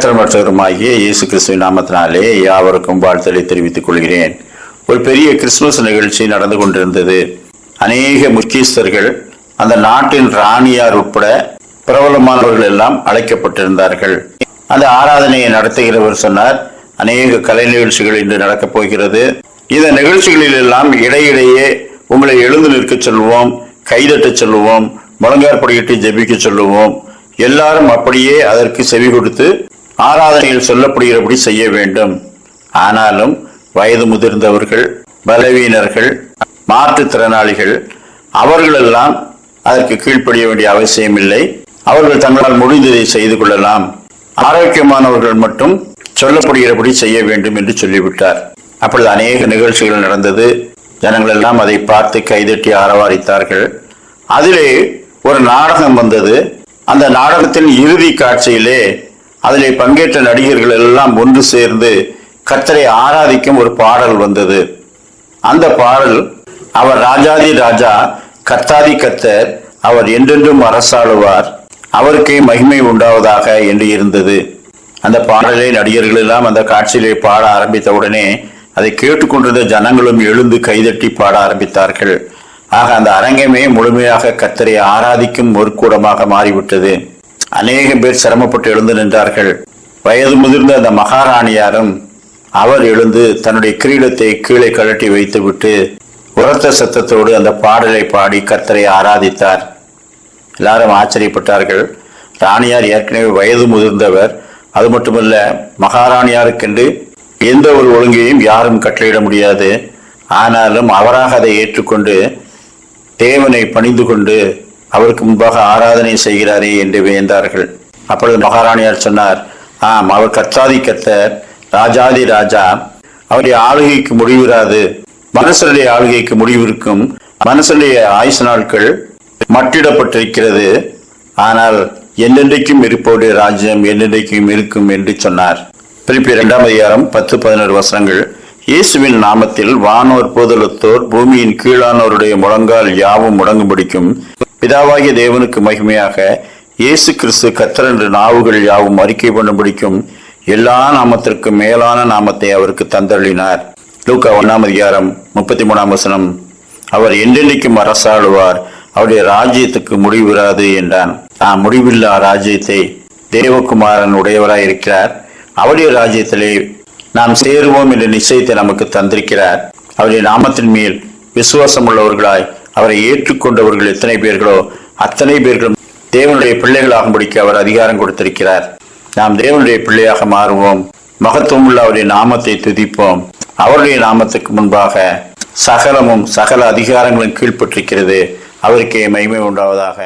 மாற்றமற்றவருமாகிய இயேசு கிறிஸ்துவின் நாமத்தினாலே யாவருக்கும் வாழ்த்தலை தெரிவித்துக் கொள்கிறேன். ஒரு பெரிய கிறிஸ்துமஸ் நிகழ்ச்சி நடந்து கொண்டிருந்தது. அநேக முக்கியஸ்தர்கள், அந்த நாட்டின் ராணியார் உட்பட பிரபலமானவர்கள் எல்லாம் அழைக்கப்பட்டிருந்தார்கள். அந்த ஆராதனையை நடத்துகிறவர் சொன்னார், அநேக கலை நிகழ்ச்சிகள் இன்று நடக்கப் போகிறது. இந்த நிகழ்ச்சிகளில் எல்லாம் இடையிடையே உங்களை எழுந்து நிற்க சொல்லுவோம், கைதட்ட சொல்லுவோம், முழங்காற்படியிட்டு ஜெபிக்க சொல்லுவோம். எல்லாரும் அப்படியே அதற்கு செவி கொடுத்து ஆராதனையில் சொல்லப்படுகிறபடி செய்ய வேண்டும். ஆனாலும் வயது முதிர்ந்தவர்கள், பலவீனர்கள், மாற்றுத்திறனாளிகள் அவர்களெல்லாம் அதற்கு கீழ்ப்படிய வேண்டிய அவசியம் இல்லை. அவர்கள் தங்களால் முடிந்ததை செய்து கொள்ளலாம். ஆரோக்கியமானவர்கள் மட்டும் சொல்லப்படுகிறபடி செய்ய வேண்டும் என்று சொல்லிவிட்டார். அப்பொழுது அநேக நிகழ்ச்சிகள் நடந்தது. ஜனங்கள் எல்லாம் அதை பார்த்து கைதட்டி ஆரவாரித்தார்கள். அதிலே ஒரு நாடகம் வந்தது. அந்த நாடகத்தின் இறுதி காட்சியிலே அதிலே பங்கேற்ற நடிகர்கள் எல்லாம் ஒன்று சேர்ந்து கர்த்தரை ஆராதிக்கும் ஒரு பாடல் வந்தது. அந்த பாடல், அவர் ராஜாதி ராஜா, கர்த்தாதி கர்த்தர், அவர் என்றென்றும் அரசாளுவார், அவருக்கே மகிமை உண்டாவதாக என்று இருந்தது. அந்த பாடலை நடிகர்கள் எல்லாம் அந்த காட்சியிலே பாட ஆரம்பித்த உடனே அதை கேட்டுக்கொண்டிருந்த ஜனங்களும் எழுந்து கைதட்டி பாட ஆரம்பித்தார்கள். ஆக அந்த அரங்கமே முழுமையாக கர்த்தரை ஆராதிக்கும் ஒரு கூடமாக மாறிவிட்டது. அநேக பேர் சிரமப்பட்டு எழுந்து நின்றார்கள். வயது முதிர்ந்த அந்த மகாராணியாரும் அவர் எழுந்து தன்னுடைய கிரீடத்தை கீழே கழட்டி வைத்துவிட்டு உரத்த சத்தத்தோடு அந்த பாடலை பாடி கர்த்தரை ஆராதித்தார். எல்லாரும் ஆச்சரியப்பட்டார்கள். ராணியார் ஏற்கனவே வயது முதிர்ந்தவர். அது மட்டுமல்ல, மகாராணியாருக்கென்று எந்த ஒரு ஒழுங்கையும் யாரும் கட்டளையிட முடியாது. ஆனாலும் அவராக அதை ஏற்றுக்கொண்டு தேவனை பணிந்து கொண்டு அவருக்கு முன்பாக ஆராதனை செய்கிறாரே என்று வியந்தார்கள். அப்பொழுது மகாராணியார் சொன்னார், ஆம், அவர் கர்த்தாதி கர்த்தர், ராஜாதி ராஜா, அவருடைய ஆளுகைக்கு முடிவிராது. மனுஷனுடைய ஆளுகைக்கு முடிவு இருக்கும். மனுஷனுடைய ஆயுசு நாட்கள் மட்டிடப்பட்டிருக்கிறது. ஆனால் என்னென்றைக்கும் இருப்பவருடைய ராஜ்யம் என்னென்றைக்கும் இருக்கும் என்று சொன்னார். பிலிப்பியர் 2:10-11 வசனங்கள். இயேசுவின் நாமத்தில் வானோர் பூதலத்தோர் பூமியின் கீழானோருடைய முழங்கால் யாவும் முடங்கும்படிக்கும் பிதாவாகிய தேவனுக்கு மகிமையாக இயேசு கிறிஸ்து கர்த்தர் என்று நாவுகள் யாவும் அறிக்கை பண்ணும்படிக்கும் எல்லா நாமத்திற்கும் மேலான நாமத்தை அவருக்கு தந்தள்ளினார். லூக்கா 1:33 வசனம். அவர் என்றென்றைக்கும் அரசாளுவார், அவருடைய ராஜ்யத்துக்கு முடிவிராது என்றான். முடிவில்லா ராஜ்யத்தை தேவகுமாரன் உடையவராய் இருக்கிறார். அவருடைய ராஜ்யத்திலே நாம் சேருவோம் என்ற நிச்சயத்தை நமக்கு தந்திருக்கிறார். அவருடைய நாமத்தின் மேல் விசுவாசம் உள்ளவர்களாய் அவரை ஏற்றுக்கொண்டவர்கள் எத்தனை பேர்களோ அத்தனை பேர்களும் தேவனுடைய பிள்ளைகளாகும்படிக்கு அவர் அதிகாரம் கொடுத்திருக்கிறார். நாம் தேவனுடைய பிள்ளையாக மாறுவோம். மகத்துவம் உள்ள அவருடைய நாமத்தை துதிப்போம். அவருடைய நாமத்துக்கு முன்பாக சகலமும் சகல அதிகாரங்களும் கீழ்ப்பட்டிருக்கிறது. அவருக்கே மகிமை உண்டாவதாக.